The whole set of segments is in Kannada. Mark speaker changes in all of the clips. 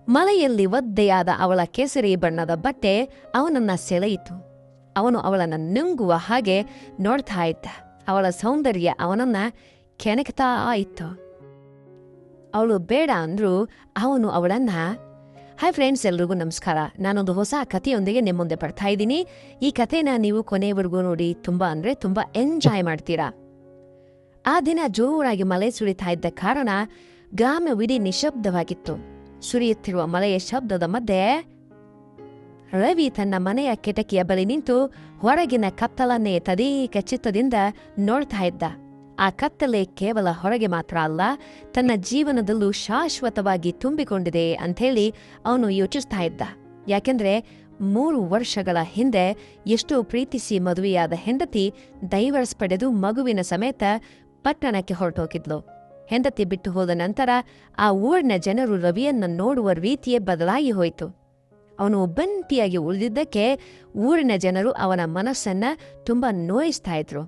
Speaker 1: ಮಳೆಯಲ್ಲಿ ಒದ್ದೆಯಾದ ಅವಳ ಕೇಸರಿ ಬಣ್ಣದ ಬಟ್ಟೆ ಅವನನ್ನ ಸೆಳೆಯಿತು. ಅವನು ಅವಳನ್ನು ನುಂಗುವ ಹಾಗೆ ನೋಡ್ತಾ ಇದ್ದ. ಅವಳ ಸೌಂದರ್ಯ ಅವನನ್ನ ಕೆಣಕ್ತಾ ಇತ್ತು. ಅವಳು ಬೇಡ ಅಂದ್ರೂ ಅವನು ಅವಳನ್ನ ಹಾಯ್ ಫ್ರೆಂಡ್ಸ್, ಎಲ್ರಿಗೂ ನಮಸ್ಕಾರ. ನಾನೊಂದು ಹೊಸ ಕಥೆಯೊಂದಿಗೆ ನಿಮ್ಮ ಮುಂದೆ ಬರ್ತಾ ಇದ್ದೀನಿ. ಈ ಕಥೆನ ನೀವು ಕೊನೆವರೆಗೂ ನೋಡಿ ತುಂಬ ಎಂಜಾಯ್ ಮಾಡ್ತೀರಾ. ಆ ದಿನ ಜೋರಾಗಿ ಮಳೆ ಸುರಿತಾ ಇದ್ದ ಕಾರಣ ಗ್ರಾಮವಿಡೀ ನಿಶಬ್ದವಾಗಿತ್ತು. ಸುರಿಯುತ್ತಿರುವ ಮಳೆಯ ಶಬ್ದದ ಮಧ್ಯೆ ರವಿ ತನ್ನ ಮನೆಯ ಕಿಟಕಿಯ ಬಳಿ ನಿಂತು ಹೊರಗಿನ ಕತ್ತಲನ್ನೇ ತದೇಕ ಚಿತ್ತದಿಂದ ನೋಡ್ತಾ ಇದ್ದ. ಆ ಕತ್ತಲೆ ಕೇವಲ ಹೊರಗೆ ಮಾತ್ರ ಅಲ್ಲ, ತನ್ನ ಜೀವನದಲ್ಲೂ ಶಾಶ್ವತವಾಗಿ ತುಂಬಿಕೊಂಡಿದೆ ಅಂಥೇಳಿ ಅವನು ಯೋಚಿಸ್ತಾ ಇದ್ದ. ಯಾಕೆಂದ್ರೆ 3 ವರ್ಷಗಳ ಹಿಂದೆ ಎಷ್ಟೋ ಪ್ರೀತಿಸಿ ಮದುವೆಯಾದ ಹೆಂಡತಿ ಡೈವರ್ಸ್ ಪಡೆದು ಮಗುವಿನ ಸಮೇತ ಪಟ್ಟಣಕ್ಕೆ ಹೊರಟೋಗಿದ್ಲು. ಹೆಂಡತಿ ಬಿಟ್ಟು ಹೋದ ನಂತರ ಆ ಊರಿನ ಜನರು ರವಿಯನ್ನ ನೋಡುವ ರೀತಿಯೇ ಬದಲಾಗಿ ಹೋಯಿತು. ಅವನು ಒಬ್ಬಂಟಿಯಾಗಿ ಉಳಿದಿದ್ದಕ್ಕೆ ಊರಿನ ಜನರು ಅವನ ಮನಸ್ಸನ್ನ ತುಂಬಾ ನೋಯಿಸ್ತಾ ಇದ್ರು.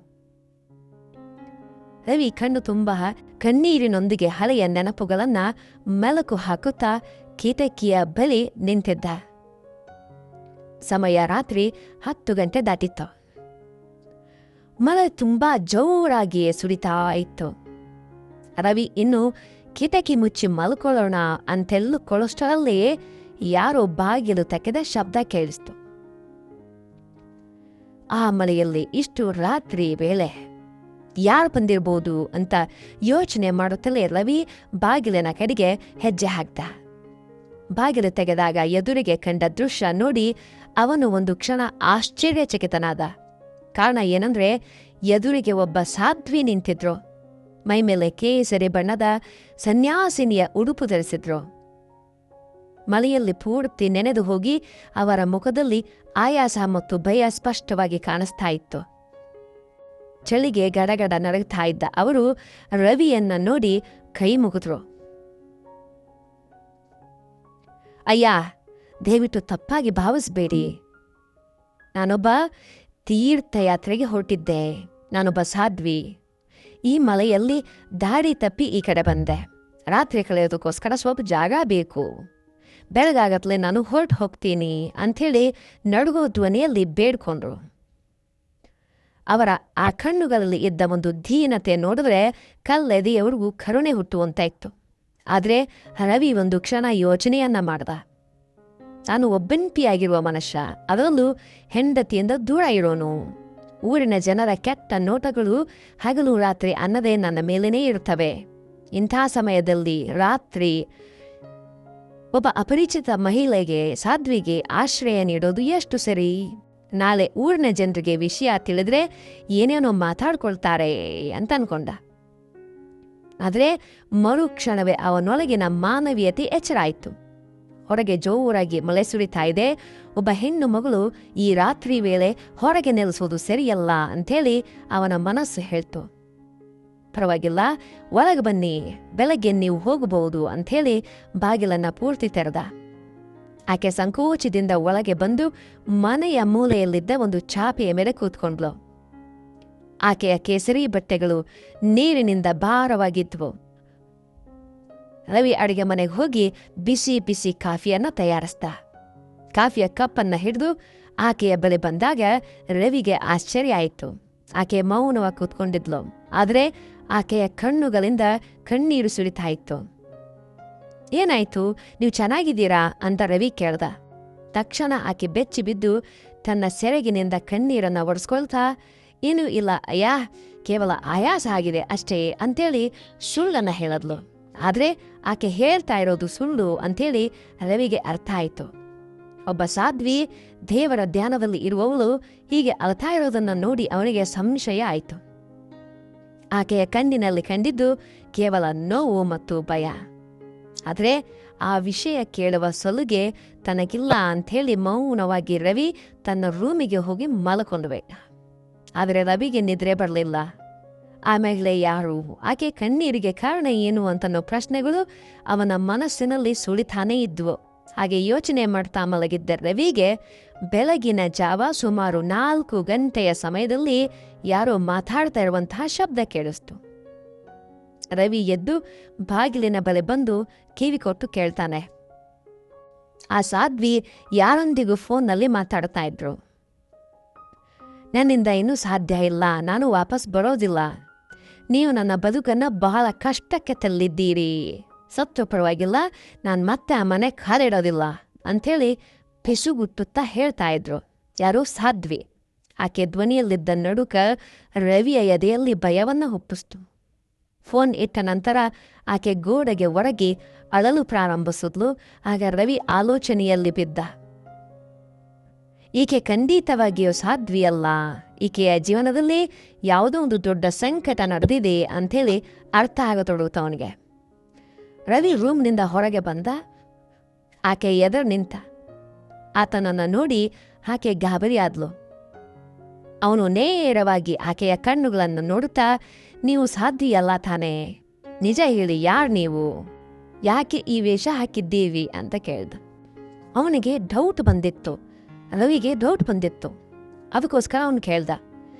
Speaker 1: ರವಿ ಕಣ್ಣು ತುಂಬ ಕಣ್ಣೀರಿನೊಂದಿಗೆ ಹಳೆಯ ನೆನಪುಗಳನ್ನ ಮೆಲುಕು ಹಾಕುತ್ತಾ ಕಿಟಕಿಯ ಬಳಿ ನಿಂತಿದ್ದ. ಸಮಯ ರಾತ್ರಿ 10 ಗಂಟೆ ದಾಟಿತ್ತು. ಮಳೆ ತುಂಬಾ ಜೋರಾಗಿಯೇ ಸುರಿತಾ ಇತ್ತು. ರವಿ ಇನ್ನು ಕಿಟಕಿ ಮುಚ್ಚಿ ಮಲ್ಕೊಳ್ಳೋಣ ಅಂತೆಲ್ಲುಕೊಳ್ಳೋಷ್ಟರಲ್ಲಿ ಯಾರೋ ಬಾಗಿಲು ತೆಗೆದ ಶಬ್ದ ಕೇಳಿಸ್ತು. ಆ ಮಳೆಯಲ್ಲಿ ಇಷ್ಟು ರಾತ್ರಿ ವೇಳೆ ಯಾರು ಬಂದಿರ್ಬೋದು ಅಂತ ಯೋಚನೆ ಮಾಡುತ್ತಲೇ ರವಿ ಬಾಗಿಲಿನ ಕಡೆಗೆ ಹೆಜ್ಜೆ ಹಾಕ್ದ. ಬಾಗಿಲು ತೆಗೆದಾಗ ಎದುರಿಗೆ ಕಂಡ ದೃಶ್ಯ ನೋಡಿ ಅವನು ಒಂದು ಕ್ಷಣ ಆಶ್ಚರ್ಯಚಕಿತನಾದ. ಕಾರಣ ಏನಂದ್ರೆ ಎದುರಿಗೆ ಒಬ್ಬ ಸಾಧ್ವಿ ನಿಂತಿದ್ರು. ಮೈಮೇಲೆ ಕೇಸರಿ ಬಣ್ಣದ ಸನ್ಯಾಸಿನಿಯ ಉಡುಪು ಧರಿಸಿದ್ರು. ಮಳೆಯಲ್ಲಿ ಪೂರ್ತಿ ನೆನೆದು ಹೋಗಿ ಅವರ ಮುಖದಲ್ಲಿ ಆಯಾಸ ಮತ್ತು ಭಯ ಸ್ಪಷ್ಟವಾಗಿ ಕಾಣಿಸ್ತಾ ಇತ್ತು. ಚಳಿಗೆ ಗಡಗಡ ನರಗ್ತಾ ಇದ್ದ ಅವರು ರವಿಯನ್ನ ನೋಡಿ ಕೈ ಮುಗಿದ್ರು. ಅಯ್ಯ, ದಯವಿಟ್ಟು ತಪ್ಪಾಗಿ ಭಾವಿಸ್ಬೇಡಿ. ನಾನೊಬ್ಬ ತೀರ್ಥಯಾತ್ರೆಗೆ ಹೊರಟಿದ್ದೆ. ನಾನೊಬ್ಬ ಸಾಧ್ವಿ. ಈ ಮಳೆಯಲ್ಲಿ ದಾರಿ ತಪ್ಪಿ ಈ ಕಡೆ ಬಂದೆ. ರಾತ್ರಿ ಕಳೆಯೋದಕ್ಕೋಸ್ಕರ ಸ್ವಲ್ಪ ಜಾಗ ಬೇಕು. ಬೆಳಗಾಗತ್ಲೆ ನಾನು ಹೊರಟು ಹೋಗ್ತೀನಿ ಅಂಥೇಳಿ ನಡುಗೋ ಧ್ವನಿಯಲ್ಲಿ ಬೇಡ್ಕೊಂಡ್ರು. ಅವರ ಆ ಕಣ್ಣುಗಳಲ್ಲಿ ಇದ್ದ ಒಂದು ದೀನತೆ ನೋಡಿದ್ರೆ ಕಲ್ಲೆದೆಯವರಿಗೂ ಕರುಣೆ ಹುಟ್ಟುವಂತ ಇತ್ತು. ಆದರೆ ರವಿ ಒಂದು ಕ್ಷಣ ಯೋಚನೆಯನ್ನ ಮಾಡ್ದ. ನಾನು ಒಬ್ಬಂಟಿಯಾಗಿರುವ ಮನುಷ್ಯ, ಅದರಲ್ಲೂ ಹೆಂಡತಿಯಿಂದ ದೂರ ಇರೋನು. ಊರಿನ ಜನರ ಕೆಟ್ಟ ನೋಟಗಳು ಹಗಲು ರಾತ್ರಿ ಅನ್ನದೇ ನನ್ನ ಮೇಲೇನೇ ಇರುತ್ತವೆ. ಇಂಥ ಸಮಯದಲ್ಲಿ ರಾತ್ರಿ ಒಬ್ಬ ಅಪರಿಚಿತ ಮಹಿಳೆಗೆ, ಸಾಧ್ವಿಗೆ ಆಶ್ರಯ ನೀಡೋದು ಎಷ್ಟು ಸರಿ? ನಾಳೆ ಊರಿನ ಜನರಿಗೆ ವಿಷಯ ತಿಳಿದ್ರೆ ಏನೇನೋ ಮಾತಾಡ್ಕೊಳ್ತಾರೆ ಅಂತ ಅನ್ಕೊಂಡ. ಆದರೆ ಮರುಕ್ಷಣವೇ ಅವನೊಳಗಿನ ಮಾನವೀಯತೆ ಎಚ್ಚರಾಯಿತು. ಹೊರಗೆ ಜೋರಾಗಿ ಮಳೆ ಸುರಿತಾ ಇದೆ. ಒಬ್ಬ ಹೆಣ್ಣು ಮಗಳು ಈ ರಾತ್ರಿ ವೇಳೆ ಹೊರಗೆ ನೆಲೆಸೋದು ಸರಿಯಲ್ಲ ಅಂಥೇಳಿ ಅವನ ಮನಸ್ಸು ಹೇಳ್ತು. ಪರವಾಗಿಲ್ಲ, ಒಳಗೆ ಬನ್ನಿ, ಬೆಳಗ್ಗೆ ನೀವು ಹೋಗಬಹುದು ಅಂಥೇಳಿ ಬಾಗಿಲನ್ನ ಪೂರ್ತಿ ತೆರೆದ. ಆಕೆ ಸಂಕೋಚದಿಂದ ಒಳಗೆ ಬಂದು ಮನೆಯ ಮೂಲೆಯಲ್ಲಿದ್ದ ಒಂದು ಚಾಪೆಯ ಮೇಲೆ ಕೂತ್ಕೊಂಡ್ಲು. ಆಕೆಯ ಕೇಸರಿ ಬಟ್ಟೆಗಳು ನೀರಿನಿಂದ ಭಾರವಾಗಿದ್ವು. ರವಿ ಅಡಿಗೆ ಮನೆಗೆ ಹೋಗಿ ಬಿಸಿ ಬಿಸಿ ಕಾಫಿಯನ್ನ ತಯಾರಿಸ್ದ. ಕಾಫಿಯ ಕಪ್ಪನ್ನ ಹಿಡಿದು ಆಕೆಯ ಬಳಿ ಬಂದಾಗ ರವಿಗೆ ಆಶ್ಚರ್ಯ ಆಯಿತು. ಆಕೆ ಮೌನವಾಗಿ ಕೂತ್ಕೊಂಡಿದ್ಲು. ಆದರೆ ಆಕೆಯ ಕಣ್ಣುಗಳಿಂದ ಕಣ್ಣೀರು ಸುರಿತಾ ಇತ್ತು. ಏನಾಯ್ತು, ನೀವು ಚೆನ್ನಾಗಿದ್ದೀರಾ ಅಂತ ರವಿ ಕೇಳ್ದ. ತಕ್ಷಣ ಆಕೆ ಬೆಚ್ಚಿ ಬಿದ್ದು ತನ್ನ ಸೆರಗಿನಿಂದ ಕಣ್ಣೀರನ್ನ ಒರೆಸ್ಕೊಳ್ತಾ, ಏನೂ ಇಲ್ಲ ಅಯ್ಯ, ಕೇವಲ ಆಯಾಸ ಆಗಿದೆ ಅಷ್ಟೇ ಅಂತೇಳಿ ಸುಳ್ಳನ್ನ ಹೇಳದ್ಲು. ಆದರೆ ಆಕೆ ಹೇಳ್ತಾ ಇರೋದು ಸುಳ್ಳು ಅಂಥೇಳಿ ರವಿಗೆ ಅರ್ಥ ಆಯಿತು. ಒಬ್ಬ ಸಾಧ್ವಿ ದೇವರ ಧ್ಯಾನದಲ್ಲಿ ಇರುವವಳು ಹೀಗೆ ಅಳ್ತಾ ಇರೋದನ್ನ ನೋಡಿ ಅವನಿಗೆ ಸಂಶಯ ಆಯಿತು. ಆಕೆಯ ಕಣ್ಣಿನಲ್ಲಿ ಕಂಡಿದ್ದು ಕೇವಲ ನೋವು ಮತ್ತು ಭಯ. ಆದರೆ ಆ ವಿಷಯ ಕೇಳುವ ಸಲುಗೆ ತನಗಿಲ್ಲ ಅಂಥೇಳಿ ಮೌನವಾಗಿ ರವಿ ತನ್ನ ರೂಮಿಗೆ ಹೋಗಿ ಮಲ್ಕೊಂಡ್ವೆ. ಆದರೆ ರವಿಗೆ ನಿದ್ರೆ ಬರಲಿಲ್ಲ. ಆಮೇಲೆ ಯಾರು, ಆಕೆ ಕಣ್ಣೀರಿಗೆ ಕಾರಣ ಏನು ಅಂತನೋ ಪ್ರಶ್ನೆಗಳು ಅವನ ಮನಸ್ಸಿನಲ್ಲಿ ಸುಳಿತಾನೇ ಇದ್ವು. ಹಾಗೆ ಯೋಚನೆ ಮಾಡ್ತಾ ಮಲಗಿದ್ದ ರವಿಗೆ ಬೆಳಗಿನ ಜಾವ ಸುಮಾರು 4 ಗಂಟೆಯ ಸಮಯದಲ್ಲಿ ಯಾರೋ ಮಾತಾಡ್ತಾ ಇರುವಂತಹ ಶಬ್ದ ಕೇಳಿಸ್ತು. ರವಿ ಎದ್ದು ಬಾಗಿಲಿನ ಬಳಿ ಬಂದು ಕಿವಿ ಕೊಟ್ಟು ಕೇಳ್ತಾನೆ. ಆ ಸಾಧ್ವಿ ಯಾರೊಂದಿಗೂ ಫೋನ್ನಲ್ಲಿ ಮಾತಾಡ್ತಾ ಇದ್ರು. ನನ್ನಿಂದ ಇನ್ನೂ ಸಾಧ್ಯ ಇಲ್ಲ, ನಾನು ವಾಪಸ್ ಬರೋದಿಲ್ಲ. ನೀವು ನನ್ನ ಬದುಕನ್ನು ಬಹಳ ಕಷ್ಟಕ್ಕೆ ತಳ್ಳಿದ್ದೀರಿ. ಸತ್ತು ಪರವಾಗಿಲ್ಲ, ನಾನು ಮತ್ತೆ ಆ ಮನೆ ಕಾಲಿಡೋದಿಲ್ಲ ಅಂಥೇಳಿ ಪಿಸುಗುಟ್ಟುತ್ತಾ ಹೇಳ್ತಾ ಇದ್ರು. ಯಾರೋ ಸಾಧ್ವಿ. ಆಕೆ ಧ್ವನಿಯಲ್ಲಿದ್ದ ನಡುಕ ರವಿಯ ಎದೆಯಲ್ಲಿ ಭಯವನ್ನು ಹುಟ್ಟಿಸ್ತು. ಫೋನ್ ಇಟ್ಟ ನಂತರ ಆಕೆ ಗೋಡೆಗೆ ಒರಗಿ ಅಳಲು ಪ್ರಾರಂಭಿಸಿದ್ಲು. ಆಗ ರವಿ ಆಲೋಚನೆಯಲ್ಲಿ ಬಿದ್ದ. ಈಕೆ ಖಂಡಿತವಾಗಿಯೂ ಸಾಧ್ವಿಯಲ್ಲ. ಈಕೆಯ ಜೀವನದಲ್ಲಿ ಯಾವುದೋ ಒಂದು ದೊಡ್ಡ ಸಂಕಟ ನಡೆದಿದೆ ಅಂಥೇಳಿ ಅರ್ಥ ಆಗತೊಡಗುತ್ತ ಅವನಿಗೆ. ರವಿ ರೂಮ್ನಿಂದ ಹೊರಗೆ ಬಂದ. ಆಕೆ ಎದುರು ನಿಂತ. ಆತನನ್ನು ನೋಡಿ ಆಕೆ ಗಾಬರಿಯಾದ್ಲು. ಅವನು ನೇರವಾಗಿ ಆಕೆಯ ಕಣ್ಣುಗಳನ್ನು ನೋಡುತ್ತಾ, ನೀವು ಸಾಧ್ವಿಯಲ್ಲ ತಾನೇ? ನಿಜ ಹೇಳಿ, ಯಾರು ನೀವು? ಯಾಕೆ ಈ ವೇಷ ಹಾಕಿದ್ದೀವಿ ಅಂತ ಕೇಳ್ದ. ಅವನಿಗೆ ಡೌಟ್ ಬಂದಿತ್ತು. ರವಿಗೆ ಡೌಟ್ ಬಂದಿತ್ತು. ಅದಕ್ಕೋಸ್ಕರ ಅವನು ಕೇಳ್ದ.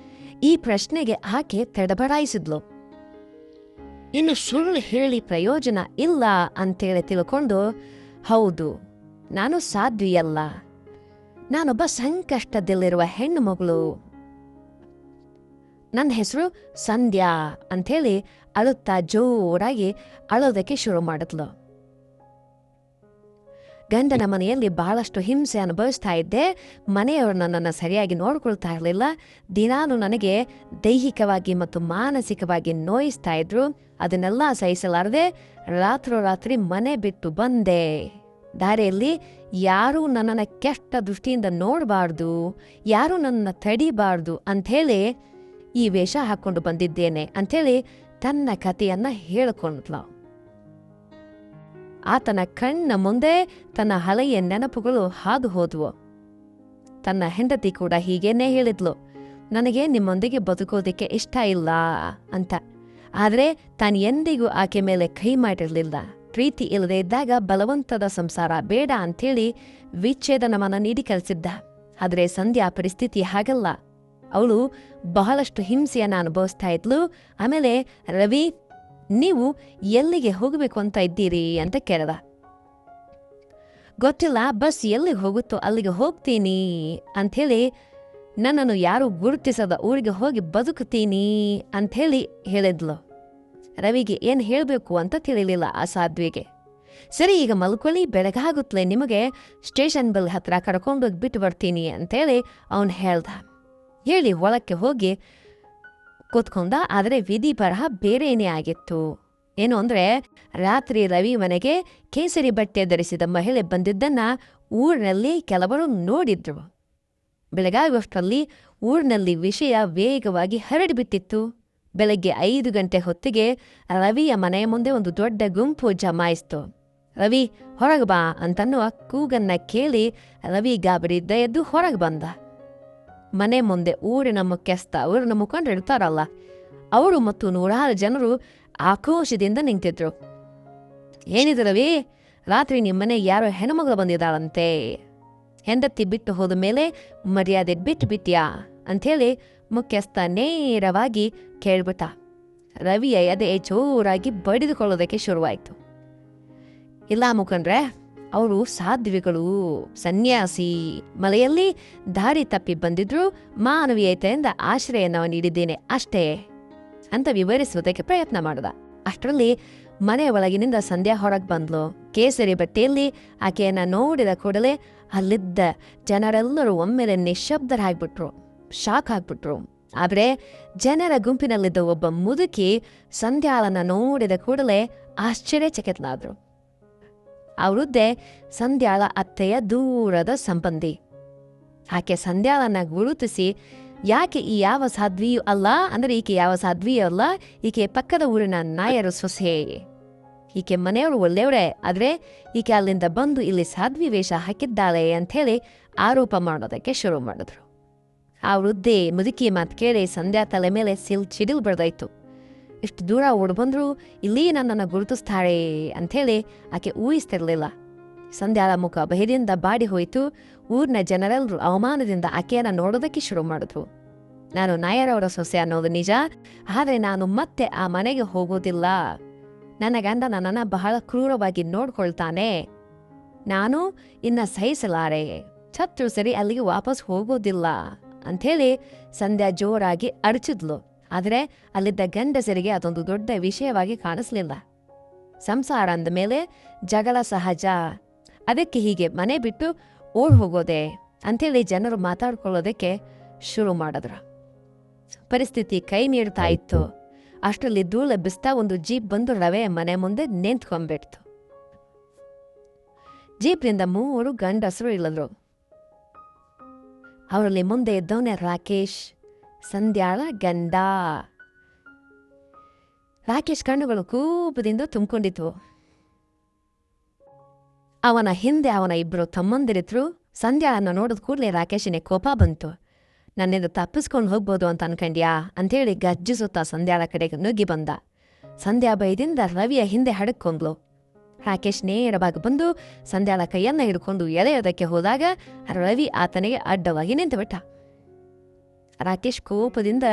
Speaker 1: ಈ ಪ್ರಶ್ನೆಗೆ ಆಕೆ ತಡಬಡಾಯಿಸಿದ್ಲು. ಇನ್ನು ಸುಳ್ಳು ಹೇಳಿ ಪ್ರಯೋಜನ ಇಲ್ಲ ಅಂತೇಳಿ ತಿಳ್ಕೊಂಡು, ಹೌದು, ನಾನು ಸಾಧ್ವಿಯಲ್ಲ. ನಾನೊಬ್ಬ ಸಂಕಷ್ಟದಲ್ಲಿರುವ ಹೆಣ್ಣು ಮಗಳು. ನನ್ನ ಹೆಸರು ಸಂಧ್ಯಾ ಅಂಥೇಳಿ ಅಳುತ್ತಾ ಜೋರಾಗಿ ಅಳೋದಕ್ಕೆ ಶುರು ಮಾಡಿದ್ಲು. ಗಂಡನ ಮನೆಯಲ್ಲಿ ಬಹಳಷ್ಟು ಹಿಂಸೆ ಅನುಭವಿಸ್ತಾ ಇದ್ದೆ. ಮನೆಯವರು ನನ್ನನ್ನು ಸರಿಯಾಗಿ ನೋಡ್ಕೊಳ್ತಾ ಇರಲಿಲ್ಲ. ದಿನಾಲು ನನಗೆ ದೈಹಿಕವಾಗಿ ಮತ್ತು ಮಾನಸಿಕವಾಗಿ ನೋಯಿಸ್ತಾ ಇದ್ರು. ಅದನ್ನೆಲ್ಲ ಸಹಿಸಲಾರದೆ ರಾತ್ರೋರಾತ್ರಿ ಮನೆ ಬಿಟ್ಟು ಬಂದೆ. ದಾರಿಯಲ್ಲಿ ಯಾರೂ ನನ್ನನ್ನು ಕೆಟ್ಟ ದೃಷ್ಟಿಯಿಂದ ನೋಡಬಾರ್ದು, ಯಾರೂ ನನ್ನನ್ನು ತಡಿಬಾರ್ದು ಅಂಥೇಳಿ ಈ ವೇಷ ಹಾಕ್ಕೊಂಡು ಬಂದಿದ್ದೇನೆ ಅಂಥೇಳಿ ತನ್ನ ಕಥೆಯನ್ನ ಹೇಳಿಕೊಂಡ್ಲು. ಆತನ ಕಣ್ಣ ಮುಂದೆ ತನ್ನ ಹಳೆಯ ನೆನಪುಗಳು ಹಾದು ಹೋದವು. ತನ್ನ ಹೆಂಡತಿ ಕೂಡ ಹೀಗೇನೇ ಹೇಳಿದ್ಲು, ನನಗೆ ನಿಮ್ಮೊಂದಿಗೆ ಬದುಕೋದಕ್ಕೆ ಇಷ್ಟ ಇಲ್ಲ ಅಂತ. ಆದರೆ ತಾನು ಎಂದಿಗೂ ಆಕೆ ಮೇಲೆ ಕೈ ಮಾಡಿರಲಿಲ್ಲ. ಪ್ರೀತಿ ಇಲ್ಲದೆ ಇದ್ದಾಗ ಬಲವಂತದ ಸಂಸಾರ ಬೇಡ ಅಂಥೇಳಿ ವಿಚ್ಛೇದನವನ್ನು ನೀಡಿ ಕಳಿಸಿದ್ದ. ಆದರೆ ಸಂಧ್ಯಾ ಪರಿಸ್ಥಿತಿ ಹಾಗಲ್ಲ. ಅವಳು ಬಹಳಷ್ಟು ಹಿಂಸೆಯನ್ನು ಅನುಭವಿಸ್ತಾ ಇದ್ಲು. ಆಮೇಲೆ ರವಿ, ನೀವು ಎಲ್ಲಿಗೆ ಹೋಗಬೇಕು ಅಂತ ಇದ್ದೀರಿ ಅಂತ ಕೇಳ್ದ. ಗೊತ್ತಿಲ್ಲ, ಬಸ್ ಎಲ್ಲಿಗೆ ಹೋಗುತ್ತೋ ಅಲ್ಲಿಗೆ ಹೋಗ್ತೀನಿ ಅಂಥೇಳಿ, ನನ್ನನ್ನು ಯಾರು ಗುರುತಿಸದ ಊರಿಗೆ ಹೋಗಿ ಬದುಕುತ್ತೀನಿ ಅಂಥೇಳಿ ಹೇಳಿದ್ಲು. ರವಿಗೆ ಏನು ಹೇಳಬೇಕು ಅಂತ ತಿಳಿಲಿಲ್ಲ ಆ ಸಾಧ್ವಿಗೆ. ಸರಿ, ಈಗ ಮಲ್ಕೊಳ್ಳಿ, ಬೆಳಗಾಗುತ್ತಲೇ ನಿಮಗೆ ಸ್ಟೇಷನ್ ಬೆಲ್ ಹತ್ರ ಕರ್ಕೊಂಡೋಗಿ ಬಿಟ್ಟು ಬರ್ತೀನಿ ಅಂತೇಳಿ ಅವನು ಹೇಳ್ದ. ಹೇಳಿ ಒಳಕ್ಕೆ ಹೋಗಿ ಕೂತ್ಕೊಂಡ. ಆದರೆ ವಿಧಿ ಬರಹ ಬೇರೆಯೇ ಆಗಿತ್ತು. ಏನು ಅಂದರೆ, ರಾತ್ರಿ ರವಿ ಮನೆಗೆ ಕೇಸರಿ ಬಟ್ಟೆ ಧರಿಸಿದ ಮಹಿಳೆ ಬಂದಿದ್ದನ್ನ ಊರಿನಲ್ಲಿ ಕೆಲವರು ನೋಡಿದ್ರು. ಬೆಳಗಾಗುವಷ್ಟರಲ್ಲಿ ಊರಿನಲ್ಲಿ ವಿಷಯ ವೇಗವಾಗಿ ಹರಡಿಬಿಟ್ಟಿತ್ತು. ಬೆಳಗ್ಗೆ 5 ಗಂಟೆ ಹೊತ್ತಿಗೆ ರವಿಯ ಮನೆಯ ಮುಂದೆ ಒಂದು ದೊಡ್ಡ ಗುಂಪು ಜಮಾಯಿಸ್ತು. ರವಿ, ಹೊರಗೆ ಬಾ ಅಂತನ್ನುವ ಕೂಗನ್ನ ಕೇಳಿ ರವಿ ಗಾಬರಿದ್ದ ಎದ್ದು ಹೊರಗೆ ಬಂದ. ಮನೆ ಮುಂದೆ ಊರಿನ ಮುಖ್ಯಸ್ಥ, ಊರಿನ ಮುಖಂಡರು ಇರ್ತಾರಲ್ಲ, ಅವರು ಮತ್ತು 100 ಜನರು ಆಕ್ರೋಶದಿಂದ ನಿಂತಿದ್ರು. ಏನಿದೆ ರವಿ, ರಾತ್ರಿ ನಿಮ್ಮನೆ ಯಾರೋ ಹೆಣ್ಮಗಳು ಬಂದಿದ್ದಾಳಂತೆ. ಹೆಂಡತಿ ಬಿಟ್ಟು ಹೋದ ಮೇಲೆ ಮರ್ಯಾದೆ ಬಿಟ್ಟು ಬಿಟ್ಯಾ ಅಂಥೇಳಿ ಮುಖ್ಯಸ್ಥ ನೇರವಾಗಿ ಕೇಳ್ಬಿಟ್ಟ. ರವಿಯ ಎದೆ ಜೋರಾಗಿ ಬಡಿದುಕೊಳ್ಳೋದಕ್ಕೆ ಶುರುವಾಯಿತು. ಇಲ್ಲ ಮುಖಂಡ್ರೆ, ಅವರು ಸಾಧ್ವಿಗಳು, ಸನ್ಯಾಸಿ, ಮಲೆಯಲ್ಲಿ ದಾರಿ ತಪ್ಪಿ ಬಂದಿದ್ರು, ಮಾನವೀಯತೆಯಿಂದ ಆಶ್ರಯ ನಾವು ನೀಡಿದ್ದೇನೆ ಅಷ್ಟೇ ಅಂತ ವಿವರಿಸುವುದಕ್ಕೆ ಪ್ರಯತ್ನ ಮಾಡಿದ. ಅಷ್ಟರಲ್ಲಿ ಮನೆಯ ಒಳಗಿನಿಂದ ಸಂಧ್ಯಾ ಹೊರಗೆ ಬಂದ್ಲು. ಕೇಸರಿ ಬಟ್ಟೆಯಲ್ಲಿ ಆಕೆಯನ್ನ ನೋಡಿದ ಕೂಡಲೇ ಅಲ್ಲಿದ್ದ ಜನರೆಲ್ಲರೂ ಒಮ್ಮೆಲೆ ನಿಶ್ಶಬ್ದರಾಗ್ಬಿಟ್ರು, ಶಾಕ್ ಆಗ್ಬಿಟ್ರು. ಆದರೆ ಜನರ ಗುಂಪಿನಲ್ಲಿದ್ದ ಒಬ್ಬ ಮುದುಕಿ ಸಂಧ್ಯಾಳನ್ನ ನೋಡಿದ ಕೂಡಲೇ ಆಶ್ಚರ್ಯಚಕಿತನಾದ್ರು. ಅವರದ್ದೇ ಸಂಧ್ಯಾಳ ಅತ್ತೆಯ ದೂರದ ಸಂಬಂಧಿ. ಆಕೆ ಸಂಧ್ಯಾಳನ್ನ ಗುರುತಿಸಿ, ಯಾಕೆ ಈ ಯಾವ ಸಾಧ್ವಿಯೂ ಅಲ್ಲ ಅಂದರೆ ಈಕೆ ಯಾವ ಸಾಧ್ವಿಯೂ ಅಲ್ಲ, ಈಕೆ ಪಕ್ಕದ ಊರಿನ ನಾಯರು ಸೊಸೆ, ಈಕೆ ಮನೆಯವರು ಒಳ್ಳೆಯವರೇ, ಆದರೆ ಈಕೆ ಅಲ್ಲಿಂದ ಬಂದು ಇಲ್ಲಿ ಸಾಧ್ವಿ ವೇಷ ಹಾಕಿದ್ದಾಳೆ ಅಂಥೇಳಿ ಆರೋಪ ಮಾಡೋದಕ್ಕೆ ಶುರು ಮಾಡಿದ್ರು. ಆ ವೃದ್ಧೆ ಮುದುಕಿ ಮಾತು ಕೇಳಿ ಸಂಧ್ಯಾ ತಲೆ ಮೇಲೆ ಚಿಡಿಲ್ ಬಡ್ದಾಯ್ತು. ಇಷ್ಟು ದೂರ ಓಡ್ಬಂದ್ರು ಇಲ್ಲಿ ನನ್ನನ್ನು ಗುರುತಿಸ್ತಾಳೆ ಅಂಥೇಳಿ ಆಕೆ ಊಹಿಸ್ತಿರ್ಲಿಲ್ಲ. ಸಂಧ್ಯಾಳ ಮುಖ ಭಯದಿಂದ ಬಾಡಿ ಹೋಯಿತು. ಊರಿನ ಜನರೆಲ್ಲರೂ ಅವಮಾನದಿಂದ ಆಕೆಯನ್ನು ನೋಡೋದಕ್ಕೆ ಶುರು ಮಾಡಿದ್ರು. ನಾನು ನಾಯರ್ ಅವರ ಸೊಸೆ ಅನ್ನೋದು ನಿಜ, ಆದರೆ ನಾನು ಮತ್ತೆ ಆ ಮನೆಗೆ ಹೋಗೋದಿಲ್ಲ. ನನ್ನ ಗಂಡ ನನ್ನನ್ನು ಬಹಳ ಕ್ರೂರವಾಗಿ ನೋಡ್ಕೊಳ್ತಾನೆ. ನಾನು ಇನ್ನ ಸಹಿಸಲಾರೆ. ಛತ್ರು ಸರಿ ಅಲ್ಲಿಗೆ ವಾಪಸ್ ಹೋಗೋದಿಲ್ಲ ಅಂಥೇಳಿ ಸಂಧ್ಯಾ ಜೋರಾಗಿ ಅರಚಿದ್ಲು. ಆದರೆ ಅಲ್ಲಿದ್ದ ಗಂಡಸರಿಗೆ ಅದೊಂದು ದೊಡ್ಡ ವಿಷಯವಾಗಿ ಕಾಣಿಸ್ಲಿಲ್ಲ. ಸಂಸಾರ ಅಂದ ಮೇಲೆ ಜಗಳ ಸಹಜ, ಅದಕ್ಕೆ ಹೀಗೆ ಮನೆ ಬಿಟ್ಟು ಓಡ್ ಹೋಗೋದೆ ಅಂಥೇಳಿ ಜನರು ಮಾತಾಡ್ಕೊಳ್ಳೋದಕ್ಕೆ ಶುರು ಮಾಡಿದ್ರು. ಪರಿಸ್ಥಿತಿ ಕೈ ಮೀರ್ತಾ ಇತ್ತು. ಅಷ್ಟರಲ್ಲಿ ಧೂಳು ಬಿಸ್ತಾ ಒಂದು ಜೀಪ್ ಬಂದು ರವೆ ಮನೆ ಮುಂದೆ ನಿಂತ್ಕೊಂಡ್ಬಿಡ್ತು. ಜೀಪ್ನಿಂದ 3 ಗಂಡಸರು ಇಳಿದ್ರು. ಅವರಲ್ಲಿ ಮುಂದೆ ಇದ್ದವನೇ ರಾಕೇಶ್, ಸಂಧ್ಯಾಳ ಗಂಡ. ರಾಕೇಶ್ ಕಣ್ಣುಗಳು ಕೋಪದಿಂದ ತುಂಬಿಕೊಂಡಿದ್ವು. ಅವನ ಹಿಂದೆ ಅವನ 2 ತಮ್ಮಂದಿರಿದ್ರು. ಸಂಧ್ಯಾಳನ್ನು ನೋಡಿದ ಕೂಡಲೇ ರಾಕೇಶಿನ ಕೋಪ ಬಂತು. ನನ್ನಿಂದ ತಪ್ಪಿಸ್ಕೊಂಡು ಹೋಗ್ಬೋದು ಅಂತ ಅನ್ಕಂಡ್ಯಾ ಅಂಥೇಳಿ ಗರ್ಜಿಸುತ್ತಾ ಸಂಧ್ಯಾಳ ಕಡೆಗೆ ನುಗ್ಗಿ ಬಂದ. ಸಂಧ್ಯಾ ಭಯದಿಂದ ರವಿಯ ಹಿಂದೆ ಹಡಕೊಂಡ್ಲು. ರಾಕೇಶ್ ನೇರವಾಗಿ ಬಂದು ಸಂಧ್ಯಾಳ ಕೈಯನ್ನ ಹಿಡ್ಕೊಂಡು ಎಳೆಯೋದಕ್ಕೆ ಹೋದಾಗ ರವಿ ಆತನಿಗೆ ಅಡ್ಡವಾಗಿ ನಿಂತುಬಿಟ್ಟ. ರಾಕೇಶ್ ಕೋಪದಿಂದ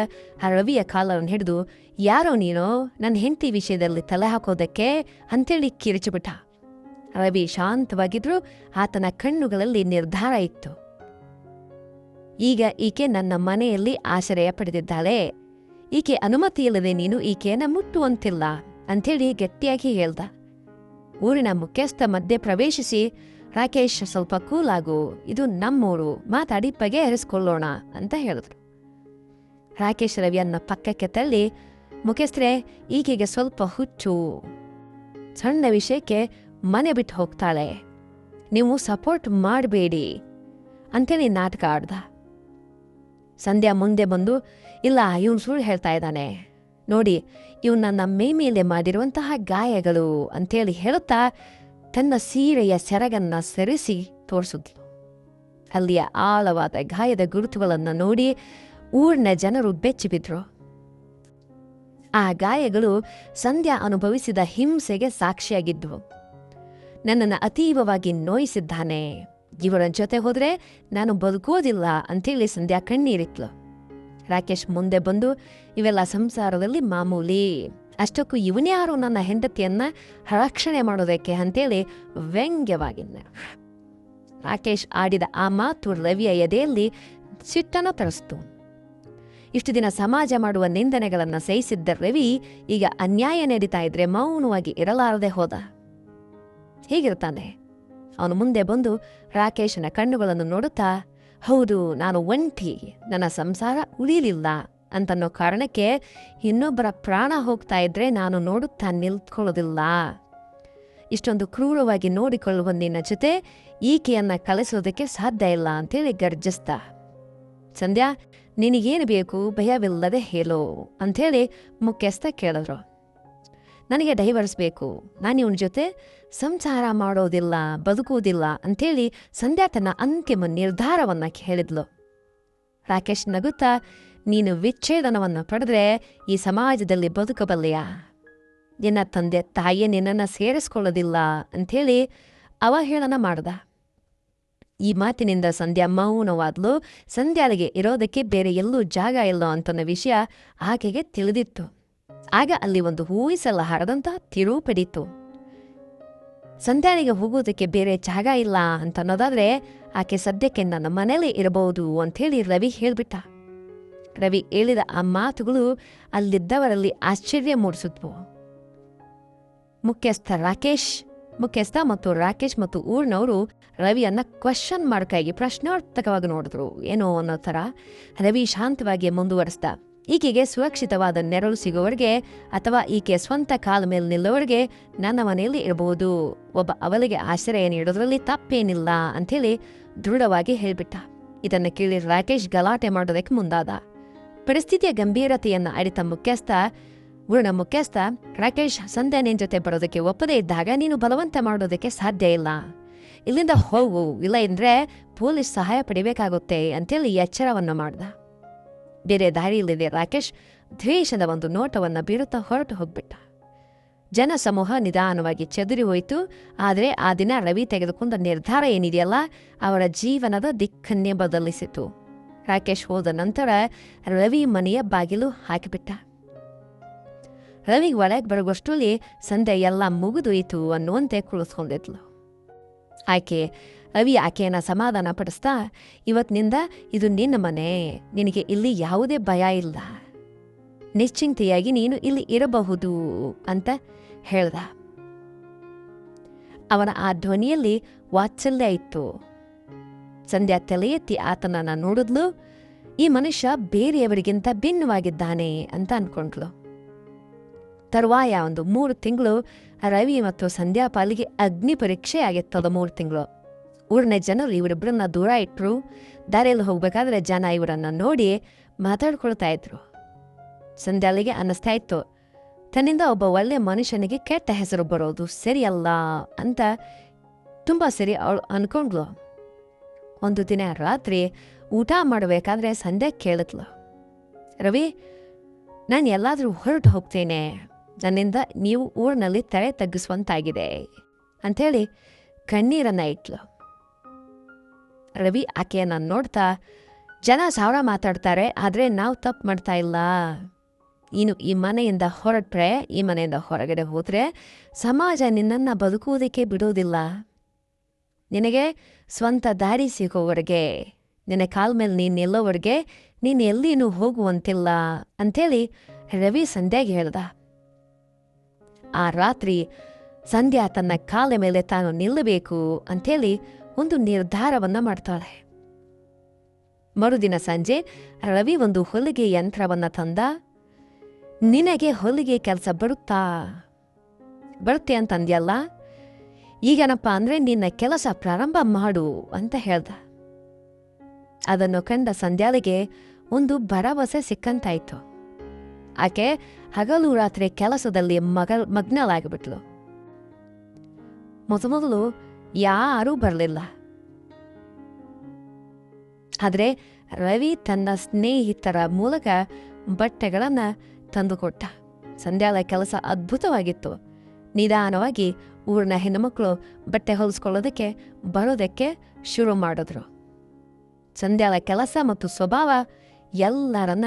Speaker 1: ರವಿಯ ಕಾಲನ್ನು ಹಿಡಿದು, ಯಾರೋ ನೀನೋ ನನ್ನ ಹೆಂಡತಿ ವಿಷಯದಲ್ಲಿ ತಲೆ ಹಾಕೋದಕ್ಕೆ ಅಂಥೇಳಿ ಕಿರಿಚಿಬಿಟ್ಟ. ರವಿ ಶಾಂತವಾಗಿದ್ರು. ಆತನ ಕಣ್ಣುಗಳಲ್ಲಿ ನಿರ್ಧಾರ ಇತ್ತು. ಈಗ ಈಕೆ ನನ್ನ ಮನೆಯಲ್ಲಿ ಆಶ್ರಯ ಪಡೆದಿದ್ದಾಳೆ. ಈಕೆ ಅನುಮತಿಯಿಲ್ಲದೆ ನೀನು ಈಕೆಯನ್ನು ಮುಟ್ಟುವಂತಿಲ್ಲ ಅಂಥೇಳಿ ಗಟ್ಟಿಯಾಗಿ ಹೇಳ್ದ. ಊರಿನ ಮುಖ್ಯಸ್ಥ ಮಧ್ಯೆ ಪ್ರವೇಶಿಸಿ, ರಾಕೇಶ್ ಸ್ವಲ್ಪ ಕೂಲಾಗು, ಇದು ನಮ್ಮೂರು, ಮಾತಾಡಿ ಬಗೆಹರಿಸ್ಕೊಳ್ಳೋಣ ಅಂತ ಹೇಳಿದ್ರು. ರಾಕೇಶ್ ರವಿಯನ್ನ ಪಕ್ಕಕ್ಕೆ ತಳ್ಳಿ, ಮುಖ್ಯಸ್ಥರೇ, ಈಕೆಗೆ ಸ್ವಲ್ಪ ಹುಚ್ಚು, ಸಣ್ಣ ವಿಷಯಕ್ಕೆ ಮನೆ ಬಿಟ್ಟು ಹೋಗ್ತಾಳೆ, ನೀವು ಸಪೋರ್ಟ್ ಮಾಡಬೇಡಿ ಅಂತೇಳಿ ನಾಟಕ ಆಡ್ದ. ಸಂಧ್ಯಾ ಮುಂದೆ ಬಂದು, ಇಲ್ಲ ಇವನು ಸುಳ್ಳು ಹೇಳ್ತಾ ಇದ್ದಾನೆ ನೋಡಿ, ಇವನು ನನ್ನ ಮೇಲೆ ಮಾಡಿರುವಂತಹ ಗಾಯಗಳು ಅಂಥೇಳಿ ಹೇಳುತ್ತಾ ತನ್ನ ಸೀರೆಯ ಸೆರಗನ್ನ ಸರಿಸಿ ತೋರಿಸಿದ್ಲು. ಅಲ್ಲಿಯ ಆಳವಾದ ಗಾಯದ ಗುರುತುಗಳನ್ನು ನೋಡಿ ಊರಿನ ಜನರು ಬೆಚ್ಚಿಬಿದ್ರು. ಆ ಗಾಯಗಳು ಸಂಧ್ಯಾ ಅನುಭವಿಸಿದ ಹಿಂಸೆಗೆ ಸಾಕ್ಷಿಯಾಗಿದ್ವು. ನನ್ನನ್ನು ಅತೀವವಾಗಿ ನೋಯಿಸಿದ್ದಾನೆ, ಇವರ ಜೊತೆ ಹೋದ್ರೆ ನಾನು ಬದುಕೋದಿಲ್ಲ ಅಂಥೇಳಿ ಸಂಧ್ಯಾ ಕಣ್ಣೀರಿಟ್ಲು. ರಾಕೇಶ್ ಮುಂದೆ ಬಂದು, ಇವೆಲ್ಲ ಸಂಸಾರದಲ್ಲಿ ಮಾಮೂಲಿ, ಅಷ್ಟಕ್ಕೂ ಇವನ್ಯಾರು ನನ್ನ ಹೆಂಡತಿಯನ್ನ ರಕ್ಷಣೆ ಮಾಡೋದಕ್ಕೆ ಅಂತೇಳಿ ವ್ಯಂಗ್ಯವಾಗಿದ್ದ. ರಾಕೇಶ್ ಆಡಿದ ಆ ಮಾತು ರವಿಯ ಎದೆಯಲ್ಲಿ ಸಿಟ್ಟನ್ನು ತರಿಸ್ತು. ಇಷ್ಟು ದಿನ ಸಮಾಜ ಮಾಡುವ ನಿಂದನೆಗಳನ್ನು ಸಹಿಸಿದ್ದ ರವಿ ಈಗ ಅನ್ಯಾಯ ನಡೀತಾ ಇದ್ರೆ ಮೌನವಾಗಿ ಇರಲಾರದೆ ಹೋದ. ಹೀಗಿರ್ತಾನೆ. ಅವನು ಮುಂದೆ ಬಂದು ರಾಕೇಶನ ಕಣ್ಣುಗಳನ್ನು ನೋಡುತ್ತಾ, ಹೌದು, ನಾನು ಒಂಟಿ, ನನ್ನ ಸಂಸಾರ ಉಳಿಲಿಲ್ಲ ಅಂತನ್ನೋ ಕಾರಣಕ್ಕೆ ಇನ್ನೊಬ್ಬರ ಪ್ರಾಣ ಹೋಗ್ತಾ ಇದ್ರೆ ನಾನು ನೋಡುತ್ತಾ ನಿಲ್ತ್ಕೊಳ್ಳೋದಿಲ್ಲ. ಇಷ್ಟೊಂದು ಕ್ರೂರವಾಗಿ ನೋಡಿಕೊಳ್ಳುವ ನಿನ್ನ ಜೊತೆ ಈಕೆಯನ್ನ ಕಲಿಸೋದಕ್ಕೆ ಸಾಧ್ಯ ಇಲ್ಲ ಅಂತೇಳಿ ಗರ್ಜಿಸ್ತ. ಸಂಧ್ಯಾ, ನಿನಗೇನು ಬೇಕು ಭಯವಿಲ್ಲದೆ ಹೇಳೋ ಅಂಥೇಳಿ ಮುಖ್ಯಸ್ಥ ಕೇಳಿದ್ರು. ನನಗೆ ಡೈವರ್ಸ್ ಬೇಕು, ನಾನು ಇವನ ಜೊತೆ ಸಂಸಾರ ಮಾಡೋದಿಲ್ಲ, ಬದುಕುವುದಿಲ್ಲ ಅಂಥೇಳಿ ಸಂಧ್ಯಾ ತನ್ನ ಅಂತಿಮ ನಿರ್ಧಾರವನ್ನು ಹೇಳಿದ್ಲು. ರಾಕೇಶ್ ನಗುತ್ತಾ, ನೀನು ವಿಚ್ಛೇದನವನ್ನು ಪಡೆದ್ರೆ ಈ ಸಮಾಜದಲ್ಲಿ ಬದುಕಬಲ್ಲೆಯಾ? ನಿನ್ನ ತಂದೆ ತಾಯಿಯೇ ನಿನ್ನನ್ನು ಸೇರಿಸ್ಕೊಳ್ಳೋದಿಲ್ಲ ಅಂಥೇಳಿ ಅವಹೇಳನ ಮಾಡ್ದ. ಈ ಮಾತಿನಿಂದ ಸಂಧ್ಯಾ ಮೌನವಾದ್ಲು. ಸಂಧ್ಯಾಳಿಗೆ ಇರೋದಕ್ಕೆ ಬೇರೆ ಎಲ್ಲೂ ಜಾಗ ಇಲ್ಲ ಅಂತನ್ನ ವಿಷಯ ಆಕೆಗೆ ತಿಳಿದಿತ್ತು. ಆಗ ಅಲ್ಲಿ ಒಂದು ಊಹಿಸಲಾರದಂಥ ತಿರುವು ಪಡೀತು. ಸಂಧ್ಯಾಳಿಗೆ ಹೋಗೋದಕ್ಕೆ ಬೇರೆ ಜಾಗ ಇಲ್ಲ ಅಂತ ಅನ್ನೋದಾದ್ರೆ ಆಕೆ ಸದ್ಯಕ್ಕೆ ನನ್ನ ಮನೇಲಿ ಇರಬಹುದು ಅಂಥೇಳಿ ರವಿ ಹೇಳ್ಬಿಟ್ಟ. ರವಿ ಹೇಳಿದ ಆ ಮಾತುಗಳು ಅಲ್ಲಿದ್ದವರಲ್ಲಿ ಆಶ್ಚರ್ಯ ಮೂಡಿಸಿದ್ವು. ಮುಖ್ಯಸ್ಥ ಮತ್ತು ರಾಕೇಶ್ ಮತ್ತು ಊರಿನವರು ರವಿಯನ್ನ ಕ್ವಶನ್ ಮಾರ್ಕಾಗಿ ಪ್ರಶ್ನಾರ್ಥಕವಾಗಿ ನೋಡಿದ್ರು. ಏನೋ ಅನ್ನೋ ಥರ ರವಿ ಶಾಂತವಾಗಿ ಮುಂದುವರಿಸ್ದ. ಈಕೆಗೆ ಸುರಕ್ಷಿತವಾದ ನೆರಳು ಸಿಗೋವರೆಗೆ ಅಥವಾ ಈಕೆ ಸ್ವಂತ ಕಾಲ ಮೇಲೆ ನಿಲ್ಲೋವರೆಗೆ ನನ್ನ ಮನೆಯಲ್ಲಿ ಇರಬಹುದು. ಒಬ್ಬ ಅವಳಿಗೆ ಆಶ್ರಯ ನೀಡೋದ್ರಲ್ಲಿ ತಪ್ಪೇನಿಲ್ಲ ಅಂಥೇಳಿ ದೃಢವಾಗಿ ಹೇಳ್ಬಿಟ್ಟ. ಇದನ್ನು ಕೇಳಿ ರಾಕೇಶ್ ಗಲಾಟೆ ಮಾಡೋದಕ್ಕೆ ಮುಂದಾದ. ಪರಿಸ್ಥಿತಿಯ ಗಂಭೀರತೆಯನ್ನು ಅರಿತ ಊರಿನ ಮುಖ್ಯಸ್ಥ ರಾಕೇಶ್, ಸಂಧ್ಯಾ ನಿನ್ ಜೊತೆ ಬರೋದಕ್ಕೆ ಒಪ್ಪದೇ ಇದ್ದಾಗ ನೀನು ಬಲವಂತ ಮಾಡೋದಕ್ಕೆ ಸಾಧ್ಯ ಇಲ್ಲ, ಇಲ್ಲಿಂದ ಹೋಗು, ಇಲ್ಲ ಅಂದ್ರೆ ಪೊಲೀಸ್ ಸಹಾಯ ಪಡಿಬೇಕಾಗುತ್ತೆ ಅಂತೇಳಿ ಎಚ್ಚರವನ್ನು ಮಾಡ್ದ. ಬೇರೆ ದಾರಿಯಿಲ್ಲದೆ ರಾಕೇಶ್ ದ್ವೇಷದ ಒಂದು ನೋಟವನ್ನು ಬೀರುತ್ತಾ ಹೊರಟು ಹೋಗ್ಬಿಟ್ಟ. ಜನ ಸಮೂಹ ನಿಧಾನವಾಗಿ ಚದುರಿ ಹೋಯಿತು. ಆದರೆ ಆ ದಿನ ರವಿ ತೆಗೆದುಕೊಂಡ ನಿರ್ಧಾರ ಏನಿದೆಯಲ್ಲ, ಅವರ ಜೀವನದ ದಿಕ್ಕನ್ನೇ ಬದಲಿಸಿತು. ರಾಕೇಶ್ ಹೋದ ನಂತರ ರವಿ ಮನೆಯ ಬಾಗಿಲು ಹಾಕಿಬಿಟ್ಟ. ರವಿಗೆ ಒಳಗೆ ಬರೋಷ್ಟರಲ್ಲಿ ಸಂಧ್ಯಾ ಎಲ್ಲ ಮುಗಿದೋಯ್ತು ಅನ್ನುವಂತೆ ಕುಳಿಸ್ಕೊಂಡಿದ್ಲು. ರವಿ ಆಕೆಯನ್ನ ಸಮಾಧಾನ ಪಡಿಸ್ತಾ, ಇವತ್ತಿನಿಂದ ಇದು ನಿನ್ನ ಮನೆ, ನಿನಗೆ ಇಲ್ಲಿ ಯಾವುದೇ ಭಯ ಇಲ್ಲ, ನಿಶ್ಚಿಂತೆಯಾಗಿ ನೀನು ಇಲ್ಲಿ ಇರಬಹುದು ಅಂತ ಹೇಳ್ದ. ಅವನ ಆ ಧ್ವನಿಯಲ್ಲಿ ವಾತ್ಸಲ್ಯ ಇತ್ತು. ಸಂಧ್ಯಾ ತಲೆ ಎತ್ತಿ ಆತನನ್ನ ನೋಡಿದ್ಲು. ಈ ಮನುಷ್ಯ ಬೇರೆಯವರಿಗಿಂತ ಭಿನ್ನವಾಗಿದ್ದಾನೆ ಅಂತ ಅನ್ಕೊಂಡ್ಲು. ತರುವಾಯ ಒಂದು 3 ತಿಂಗಳು ರವಿ ಮತ್ತು ಸಂಧ್ಯಾ ಪಾಲಿಗೆ ಅಗ್ನಿ ಪರೀಕ್ಷೆ ಆಗಿತ್ತದ. 3 ತಿಂಗಳು ಊರಿನ ಜನರು ಇವರಿಬ್ಬರನ್ನ ದೂರ ಇಟ್ಟರು. ದಾರಿಯಲ್ಲಿ ಹೋಗ್ಬೇಕಾದ್ರೆ ಜನ ಇವರನ್ನ ನೋಡಿ ಮಾತಾಡ್ಕೊಳ್ತಾ ಇದ್ರು. ಸಂಧ್ಯಾಳಿಗೆ ಅನ್ನಿಸ್ತಾ ಇತ್ತು, ತನ್ನಿಂದ ಒಬ್ಬ ಒಳ್ಳೆ ಮನುಷ್ಯನಿಗೆ ಕೆಟ್ಟ ಹೆಸರು ಬರೋದು ಸರಿಯಲ್ಲ ಅಂತ ತುಂಬ ಸರಿ ಅವಳು ಅನ್ಕೊಂಡ್ಲು. ಒಂದು ದಿನ ರಾತ್ರಿ ಊಟ ಮಾಡಬೇಕಾದ್ರೆ ಸಂಧ್ಯಾ ಕೇಳಿದ್ಲು, ರವಿ, ನಾನು ಎಲ್ಲಾದರೂ ಹೊರಟು ಹೋಗ್ತೇನೆ, ನನ್ನಿಂದ ನೀವು ಊರಿನಲ್ಲಿ ತಲೆ ತಗ್ಗಿಸುವಂತಾಗಿದೆ ಅಂಥೇಳಿ ಕಣ್ಣೀರನ್ನ ಇಟ್ಲು. ರವಿ ಆಕೆಯನ್ನ ನೋಡ್ತಾ, ಜನ ಸಾವಿರ ಮಾತಾಡ್ತಾರೆ, ಆದರೆ ನಾವು ತಪ್ಪು ಮಾಡ್ತಾ ಇಲ್ಲ. ಇನ್ನು ಈ ಮನೆಯಿಂದ ಹೊರಟ್ರೆ, ಈ ಮನೆಯಿಂದ ಹೊರಗಡೆ ಹೋದರೆ ಸಮಾಜ ನಿನ್ನನ್ನು ಬದುಕುವುದಕ್ಕೆ ಬಿಡೋದಿಲ್ಲ. ನಿನಗೆ ಸ್ವಂತ ದಾರಿ ಸಿಗೋವರೆಗೆ, ನಿನ್ನ ಕಾಲ ಮೇಲೆ ನೀನು ನಿಲ್ಲೋವರೆಗೆ ನೀನು ಎಲ್ಲಿನೂ ಹೋಗುವಂತಿಲ್ಲ ಅಂಥೇಳಿ ರವಿ ಸಂಧ್ಯಾಗೆ ಹೇಳ್ದ. ಆ ರಾತ್ರಿ ಸಂಧ್ಯಾ ತನ್ನ ಕಾಲ ಮೇಲೆ ತಾನು ನಿಲ್ಲಬೇಕು ಅಂಥೇಳಿ ಒಂದು ನಿರ್ಧಾರವನ್ನ ಮಾಡ್ತಾಳೆ. ಮರುದಿನ ಸಂಜೆ ರವಿ ಒಂದು ಹೊಲಿಗೆ ಯಂತ್ರವನ್ನ ತಂದ. ನಿನಗೆ ಹೊಲಿಗೆ ಕೆಲಸ ಬರುತ್ತೆ ಅಂತಂದ್ಯಲ್ಲ, ಈಗೇನಪ್ಪ ಅಂದರೆ ನಿನ್ನ ಕೆಲಸ ಪ್ರಾರಂಭ ಮಾಡು ಅಂತ ಹೇಳ್ದ. ಅದನ್ನು ಕಂಡ ಸಂಧ್ಯಾಳಿಗೆ ಒಂದು ಭರವಸೆ ಸಿಕ್ಕಂತಾಯಿತು. ಆಕೆ ಹಗಲು ರಾತ್ರಿ ಕೆಲಸದಲ್ಲಿ ಮಗ್ನಳಾಗಿಬಿಟ್ಲು. ಮೊದಲು ಯಾರೂ ಬರಲಿಲ್ಲ. ಆದರೆ ರವಿ ತನ್ನ ಸ್ನೇಹಿತರ ಮೂಲಕ ಬಟ್ಟೆಗಳನ್ನು ತಂದುಕೊಟ್ಟ. ಸಂಧ್ಯಾಳ ಕೆಲಸ ಅದ್ಭುತವಾಗಿತ್ತು. ನಿಧಾನವಾಗಿ ಊರಿನ ಹೆಣ್ಣುಮಕ್ಕಳು ಬಟ್ಟೆ ಹೊಲಿಸ್ಕೊಳ್ಳೋದಕ್ಕೆ ಬರೋದಕ್ಕೆ ಶುರು ಮಾಡಿದ್ರು. ಸಂಧ್ಯಾಳ ಕೆಲಸ ಮತ್ತು ಸ್ವಭಾವ ಎಲ್ಲರನ್ನ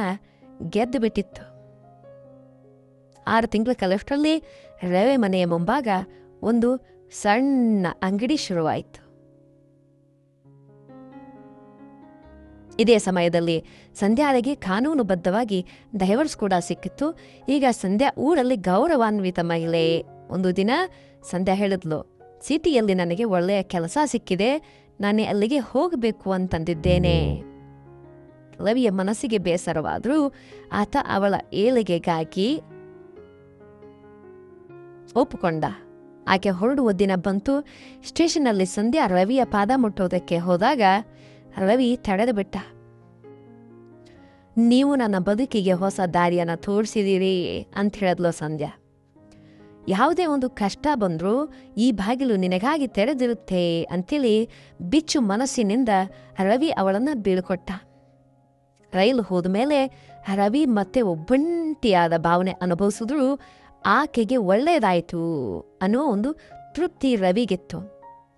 Speaker 1: ಗೆದ್ದು ಬಿಟ್ಟಿತ್ತು. 6 ತಿಂಗಳ ಕಾಲಷ್ಟರಲ್ಲಿ ರವಿ ಮನೆಯ ಮುಂಭಾಗ ಒಂದು ಸಣ್ಣ ಅಂಗಡಿ ಶುರುವಾಯಿತು. ಇದೇ ಸಮಯದಲ್ಲಿ ಸಂಧ್ಯಾಳಿಗೆ ಕಾನೂನುಬದ್ಧವಾಗಿ ಡೈವರ್ಸ್ ಕೂಡ ಸಿಕ್ಕಿತ್ತು. ಈಗ ಸಂಧ್ಯಾ ಊರಲ್ಲಿ ಗೌರವಾನ್ವಿತ ಮಹಿಳೆ. ಒಂದು ದಿನ ಸಂಧ್ಯಾ ಹೇಳಿದ್ಲು, ಸಿಟಿಯಲ್ಲಿ ನನಗೆ ಒಳ್ಳೆಯ ಕೆಲಸ ಸಿಕ್ಕಿದೆ, ನಾನೇ ಅಲ್ಲಿಗೆ ಹೋಗಬೇಕು ಅಂತಂದಿದ್ದೇನೆ. ರವಿಯ ಮನಸ್ಸಿಗೆ ಬೇಸರವಾದರೂ ಆತ ಅವಳ ಏಳಿಗೆಗಾಗಿ ಒಪ್ಪಿಕೊಂಡ. ಆಕೆ ಹೊರಡುವ ದಿನ ಬಂತು. ಸ್ಟೇಷನ್ನಲ್ಲಿ ಸಂಧ್ಯಾ ರವಿಯ ಪಾದ ಮುಟ್ಟೋದಕ್ಕೆ ಹೋದಾಗ ರವಿ ತಡೆದು ಬಿಟ್ಟ. ನೀವು ನನ್ನ ಬದುಕಿಗೆ ಹೊಸ ದಾರಿಯನ್ನು ತೋರಿಸಿದಿರಿ ಅಂತ ಹೇಳಿದ್ಲು ಸಂಧ್ಯಾ. ಯಾವುದೇ ಒಂದು ಕಷ್ಟ ಬಂದರೂ ಈ ಬಾಗಿಲು ನಿನಗಾಗಿ ತೆರೆದಿರುತ್ತೆ ಅಂತೇಳಿ ಬಿಚ್ಚು ಮನಸ್ಸಿನಿಂದ ರವಿ ಅವಳನ್ನು ಬೀಳ್ಕೊಟ್ಟ. ರೈಲು ಹೋದ ಮೇಲೆ ರವಿ ಮತ್ತೆ ಒಬ್ಬಂಟಿಯಾದ ಭಾವನೆ ಅನುಭವಿಸಿದ್ರು ಆಕೆಗೆ ಒಳ್ಳೆಯದಾಯಿತು ಅನ್ನೋ ಒಂದು ತೃಪ್ತಿ ರವಿಗಿತ್ತು.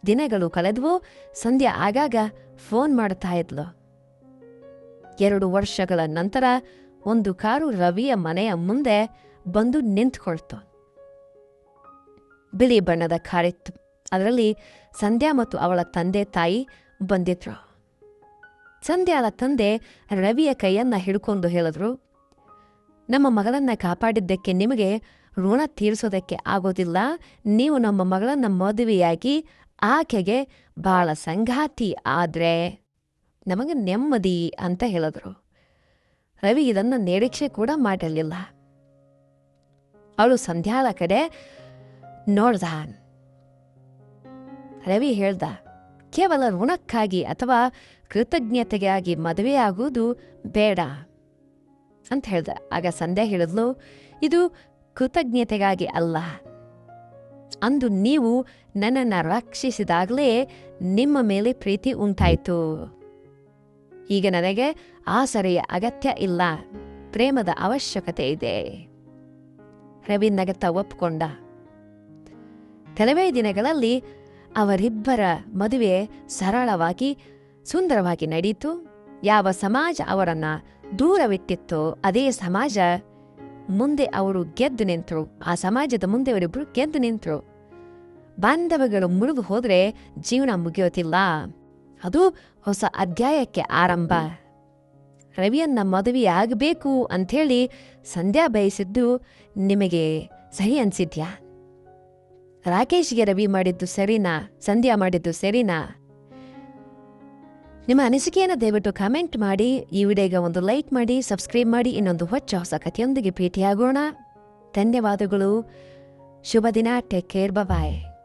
Speaker 1: ದಿನಗಳು ಕಳೆದವು. ಸಂಧ್ಯಾ ಆಗಾಗ ಫೋನ್ ಮಾಡ್ತಾ ಇದ್ಲು. 2 ವರ್ಷಗಳ ನಂತರ ಒಂದು ಕಾರು ರವಿಯ ಮನೆಯ ಮುಂದೆ ಬಂದು ನಿಂತ್ಕೊಳ್ತು. ಬಿಳಿ ಬಣ್ಣದ ಕಾರಿತ್ತು. ಅದರಲ್ಲಿ ಸಂಧ್ಯಾ ಮತ್ತು ಅವಳ ತಂದೆ ತಾಯಿ ಬಂದಿದ್ರು. ಸಂಧ್ಯಾಳ ತಂದೆ ರವಿಯ ಕೈಯನ್ನ ಹಿಡ್ಕೊಂಡು ಹೇಳಿದ್ರು, ನಮ್ಮ ಮಗಳನ್ನ ಕಾಪಾಡಿದ್ದಕ್ಕೆ ನಿಮಗೆ ಋಣ ತೀರಿಸೋದಕ್ಕೆ ಆಗೋದಿಲ್ಲ. ನೀವು ನಮ್ಮ ಮಗಳನ್ನ ಮದುವೆಯಾಗಿ ಆಕೆಗೆ ಬಹಳ ಸಂಗಾತಿ ಆದರೆ ನಮಗೆ ನೆಮ್ಮದಿ ಅಂತ ಹೇಳಿದ್ರು. ರವಿ ಇದನ್ನು ನಿರೀಕ್ಷೆ ಕೂಡ ಮಾಡಿರಲಿಲ್ಲ. ಅವಳು ಸಂಧ್ಯಾಳ ಕಡೆ ನೋಡ್ದ. ರವಿ ಹೇಳ್ದ, ಕೇವಲ ಋಣಕ್ಕಾಗಿ ಅಥವಾ ಕೃತಜ್ಞತೆಗಾಗಿ ಮದುವೆಯಾಗುವುದು ಬೇಡ ಅಂತ ಹೇಳ್ದ. ಆಗ ಸಂಧ್ಯಾ ಹೇಳಿದ್ಲು, ಇದು ಕೃತಜ್ಞತೆಗಾಗಿ ಅಲ್ಲ. ಅಂದು ನೀವು ನನ್ನನ್ನು ರಕ್ಷಿಸಿದಾಗಲೇ ನಿಮ್ಮ ಮೇಲೆ ಪ್ರೀತಿ ಉಂಟಾಯಿತು. ಈಗ ನನಗೆ ಆಸರೆಯ ಅಗತ್ಯ ಇಲ್ಲ, ಪ್ರೇಮದ ಅವಶ್ಯಕತೆ ಇದೆ. ರವಿ ನಗತ್ತ ಒಪ್ಪಿಕೊಂಡ. ಕೆಲವೇ ದಿನಗಳಲ್ಲಿ ಅವರಿಬ್ಬರ ಮದುವೆ ಸರಳವಾಗಿ ಸುಂದರವಾಗಿ ನಡೆಯಿತು. ಯಾವ ಸಮಾಜ ಅವರನ್ನು ದೂರವಿಟ್ಟಿತ್ತೋ ಅದೇ ಸಮಾಜ ಮುಂದೆ ಅವರು ಗೆದ್ದು ನಿಂತರು. ಆ ಸಮಾಜದ ಮುಂದೆ ಅವರಿಬ್ಬರು ಗೆದ್ದು ನಿಂತರು. ಬಾಂಧವ್ಯಗಳು ಮುರಿದು ಹೋದರೆ ಜೀವನ ಮುಗಿಯೋತಿಲ್ಲ. ಅದು ಹೊಸ ಅಧ್ಯಾಯಕ್ಕೆ ಆರಂಭ. ರವಿಯನ್ನ ಮದುವೆ ಆಗಬೇಕು ಅಂಥೇಳಿ ಸಂಧ್ಯಾ ಬಯಸಿದ್ದು ನಿಮಗೆ ಸರಿ ಅನ್ಸಿದ್ಯಾ? ರಾಕೇಶ್ಗೆ ರವಿ ಮಾಡಿದ್ದು ಸರಿನಾ? ಸಂಧ್ಯಾ ಮಾಡಿದ್ದು ಸರಿನಾ? ನಿಮ್ಮ ಅನಿಸಿಕೆಯನ್ನು ದಯವಿಟ್ಟು ಕಮೆಂಟ್ ಮಾಡಿ. ಈ ವಿಡಿಯೋಗೆ ಒಂದು ಲೈಕ್ ಮಾಡಿ, ಸಬ್ಸ್ಕ್ರೈಬ್ ಮಾಡಿ. ಇನ್ನೊಂದು ಹೊಸ ಕಥೆಯೊಂದಿಗೆ ಭೇಟಿಯಾಗೋಣ. ಧನ್ಯವಾದಗಳು. ಶುಭ ದಿನ. Take care. ಬಾಯ್.